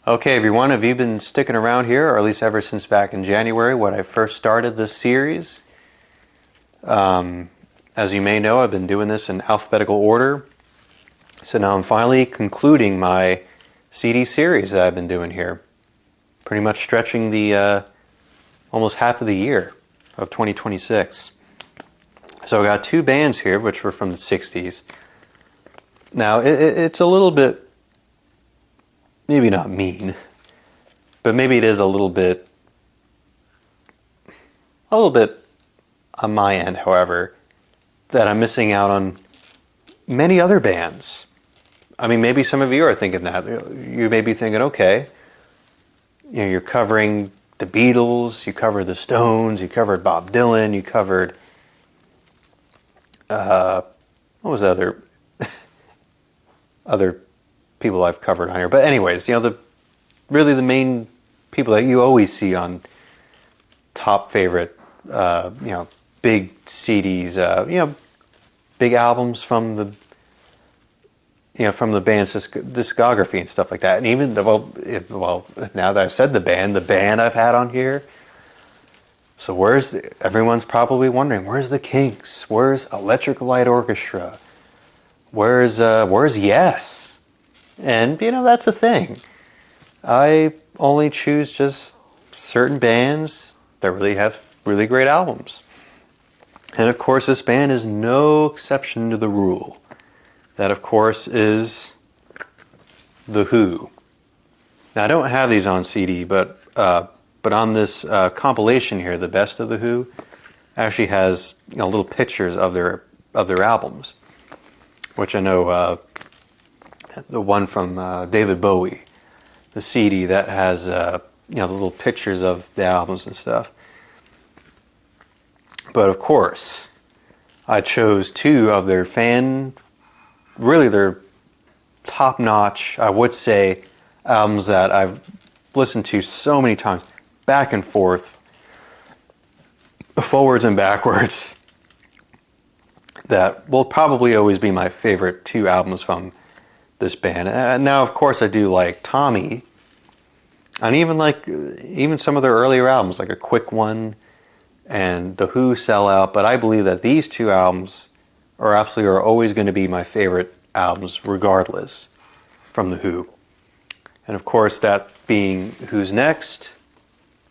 Okay, everyone, have you been sticking around here, or at least ever since back in January when I first started this series? As you may know, I've been doing this in alphabetical order. So now I'm finally concluding my CD series that I've been doing here. Pretty much stretching the almost half of the year of 2026. So I got two bands here, which were from the 60s. Now, it's a little bit, maybe not mean, but maybe it is a little bit on my end, however, that I'm missing out on many other bands. I mean, maybe some of you are thinking that. You may be thinking, okay, you're covering the Beatles, you covered the Stones, you covered Bob Dylan, you covered, what was the other people I've covered on here. But anyways, really the main people that you always see on top favorite, big CDs, big albums from the band's discography and stuff like that. And even now that I've said the band I've had on here. So everyone's probably wondering, where's the Kinks? Where's Electric Light Orchestra? Where's Yes? And that's the thing. I only choose just certain bands that really have really great albums. And of course, this band is no exception to the rule. That, of course, is The Who. Now, I don't have these on CD, but on this compilation here, The Best of The Who, actually has little pictures of their albums, which I know the one from David Bowie, the CD that has the little pictures of the albums and stuff. But of course, I chose two of their top-notch, I would say, albums that I've listened to so many times, back and forth, forwards and backwards, that will probably always be my favorite two albums from this band. And now, of course, I do like Tommy, and even some of their earlier albums, like A Quick One and The Who Sell Out. But I believe that these two albums are always going to be my favorite albums, regardless, from The Who. And of course, that being Who's Next,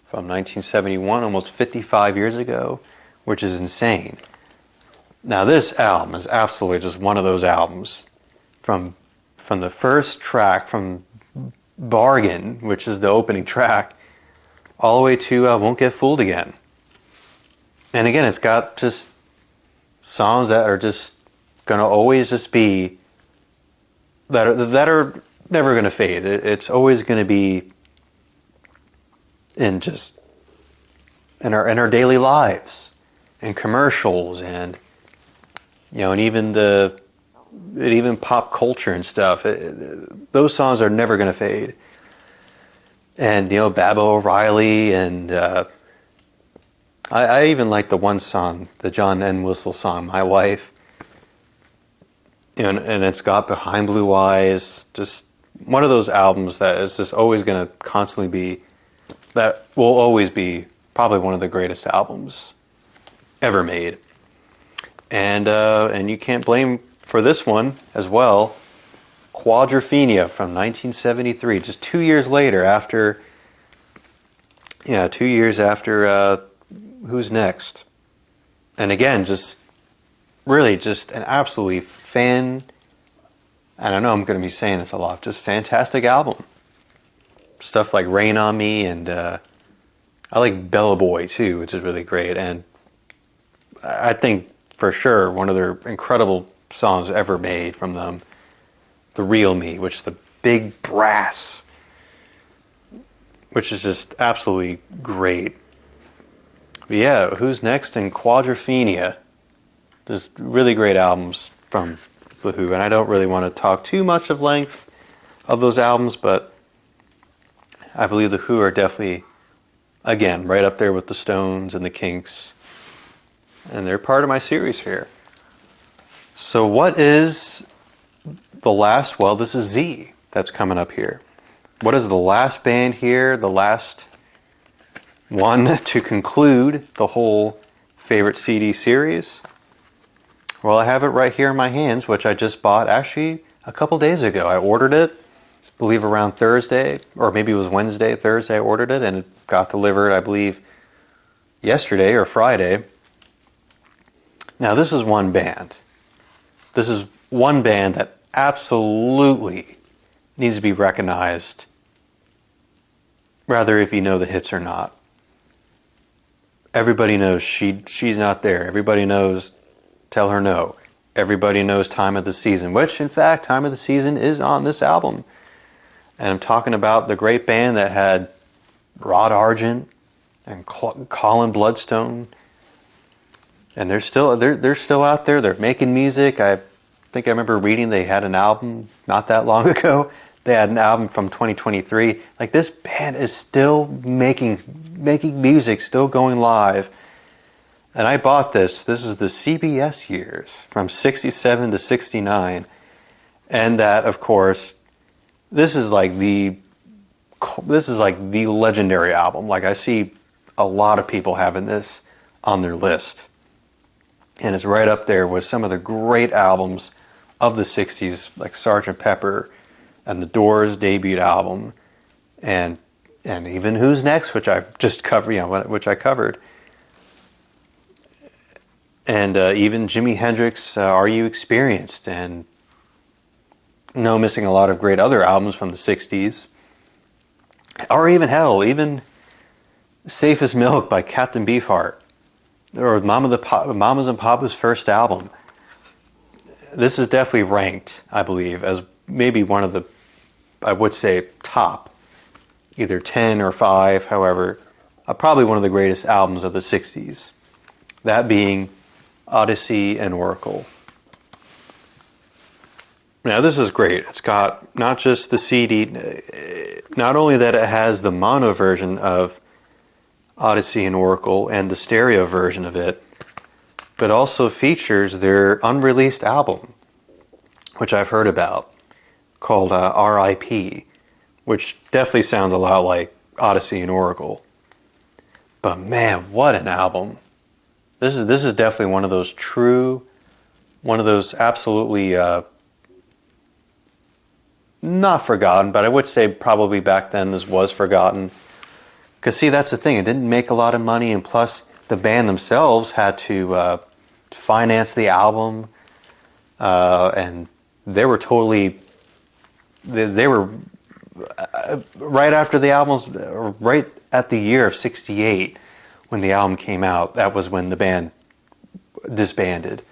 from 1971, almost 55 years ago, which is insane. Now, this album is absolutely just one of those albums from the first track, from Bargain, which is the opening track, all the way to Won't Get Fooled Again. And again, it's got just songs that are just going to always just be, that are never going to fade. It's always going to be in our daily lives, and commercials, and and even pop culture and stuff. Those songs are never going to fade. And Baba O'Reilly, and I even like the one song, the John Entwistle song, My Wife. And it's got Behind Blue Eyes, just one of those albums that is just always going to constantly be, that will always be probably one of the greatest albums ever made. And you can't blame for this one as well, Quadrophenia from 1973, just 2 years later, after 2 years after Who's Next. And again, just really just an absolutely and I know I'm going to be saying this a lot, just fantastic album. Stuff like Rain on Me, and I like Bella Boy too, which is really great. And I think for sure one of their incredible songs ever made from them, The Real Me, which is the big brass, which is just absolutely great. But yeah, Who's Next and Quadrophenia, just really great albums from The Who. And I don't really want to talk too much of length of those albums, but I believe The Who are definitely, again, right up there with the Stones and the Kinks. And they're part of my series here. So what is the last? Well, this is Z that's coming up here. what is the last band here, the last one to conclude the whole favorite CD series? Well, I have it right here in my hands, which I just bought actually a couple days ago. I ordered it, I believe around Thursday, or maybe it was Wednesday, Thursday I ordered it, and it got delivered, I believe, yesterday or Friday. Now, this is one band. This is one band that absolutely needs to be recognized, rather if you know the hits or not. Everybody knows she's not there. Everybody knows Tell Her No. Everybody knows Time of the Season, which in fact Time of the Season is on this album. And I'm talking about the great band that had Rod Argent and Colin Bloodstone. And they're still out there. They're making music. I think I remember reading they had an album not that long ago. They had an album from 2023. Like, this band is still making music, still going live. And I bought this. This is the CBS years from 67 to 69. And that, of course, this is like the legendary album. Like, I see a lot of people having this on their list. And it's right up there with some of the great albums of the 60s, like Sgt. Pepper and the Doors' debut album, and even Who's Next, which I just covered, which I covered. And even Jimi Hendrix, Are You Experienced? And no missing a lot of great other albums from the 60s. Or even Safe as Milk by Captain Beefheart. Or Mamas and Papa's first album. This is definitely ranked, I believe, as maybe one of the, I would say, top, either 10 or 5, however, probably one of the greatest albums of the 60s. That being Odyssey and Oracle. Now, this is great. It's got not just the CD, not only that it has the mono version of Odyssey and Oracle and the stereo version of it, but also features their unreleased album, which I've heard about, called R.I.P., which definitely sounds a lot like Odyssey and Oracle. But man, what an album. This is definitely one of those absolutely not forgotten, but I would say probably back then this was forgotten. Because see, that's the thing, it didn't make a lot of money, and plus the band themselves had to finance the album, and they were right after the album's, right at the year of 68, when the album came out, that was when the band disbanded.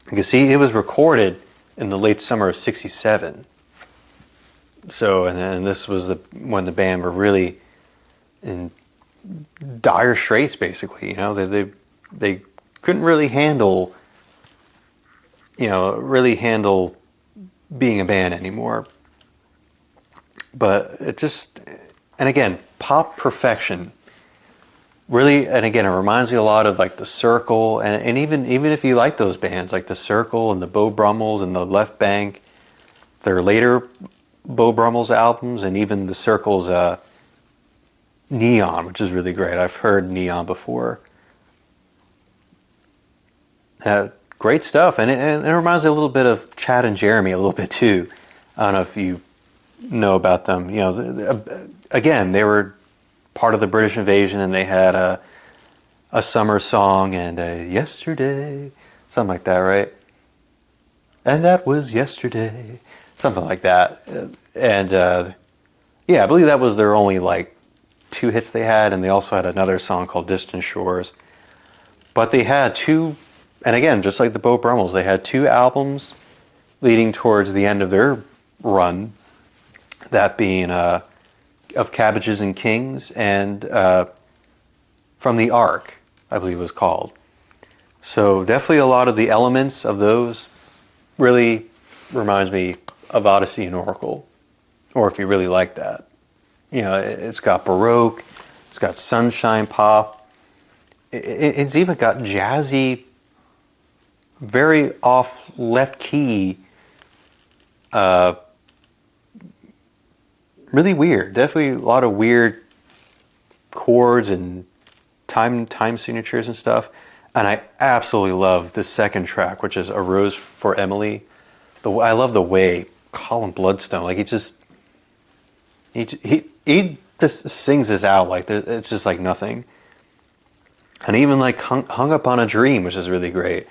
You can see it was recorded in the late summer of 67. So, and this was when the band were really in dire straits, basically. You know, they couldn't really handle being a band anymore. But it just, and again, pop perfection. Really, and again, it reminds me a lot of like The Circle, and even if you like those bands, like The Circle and the Beau Brummels and the Left Bank, their later Beau Brummels albums, and even The Circle's Neon, which is really great. I've heard Neon before. Great stuff, and it reminds me a little bit of Chad and Jeremy a little bit too. I don't know if you know about them. You know, again, they were part of the British invasion, and they had a summer song and a yesterday, something like that, right? And that was yesterday, something like that. And yeah, I believe that was their only like 2 hits they had, and they also had another song called Distant Shores. But they had 2, and again, just like the Beau Brummels, they had 2 albums leading towards the end of their run, that being Of Cabbages and Kings and From the Ark, I believe it was called. So definitely a lot of the elements of those really reminds me of Odyssey and Oracle, or if you really like that. You know, it's got Baroque, it's got sunshine pop, it's even got jazzy, very off left key really weird. Definitely a lot of weird chords and time signatures and stuff. And I absolutely love the second track, which is A Rose for Emily. I love the way Colin Bloodstone, like he just sings this out like it's just like nothing. And even like hung Up on a Dream, which is really great.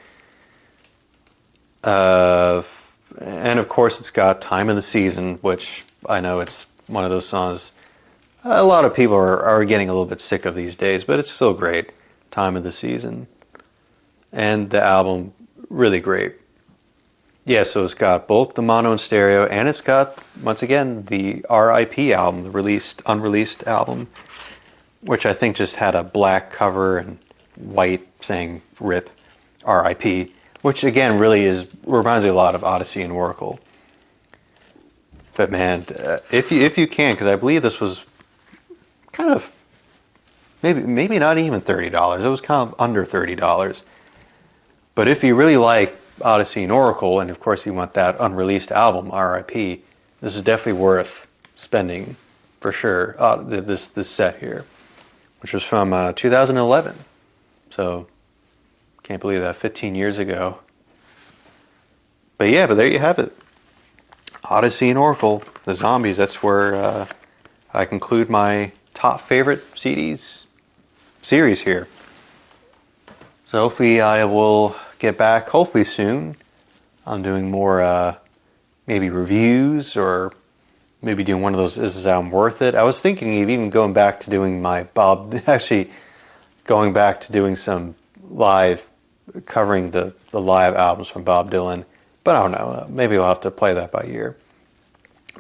And of course it's got Time of the Season, which I know it's one of those songs a lot of people are getting a little bit sick of these days, but it's still great. Time of the Season. And the album, really great. Yeah, so it's got both the mono and stereo, and it's got, once again, the R.I.P. album, the unreleased album, which I think just had a black cover and white saying RIP, R.I.P., which again really reminds me a lot of Odyssey and Oracle. But man, if you can, because I believe this was kind of maybe not even $30. It was kind of under $30. But if you really like Odyssey and Oracle, and of course you want that unreleased album, R.I.P., this is definitely worth spending for sure. This set here, which was from 2011. So can't believe that, 15 years ago. But yeah, but there you have it. Odyssey and Oracle, the Zombies. That's where I conclude my top favorite CDs series here. So hopefully I will get back, hopefully soon. I'm doing more maybe reviews, or maybe doing one of those Is This Album Worth It? I was thinking of even going back to doing going back to doing some live, covering the live albums from Bob Dylan. But I don't know, maybe I'll have to play that by ear.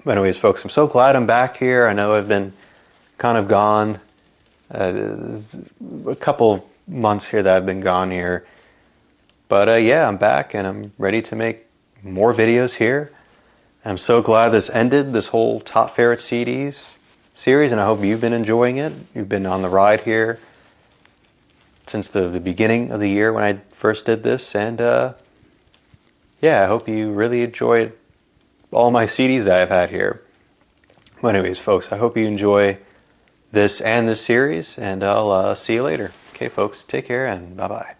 But anyways, folks, I'm so glad I'm back here. I know I've been kind of gone, a couple of months here that I've been gone here. But yeah, I'm back and I'm ready to make more videos here. I'm so glad this ended, this whole Top Favorite CDs series, and I hope you've been enjoying it. You've been on the ride here since the beginning of the year when I first did this. And yeah, I hope you really enjoyed all my CDs that I've had here. But anyways, folks, I hope you enjoy this and this series, and I'll see you later. Okay, folks, take care and bye-bye.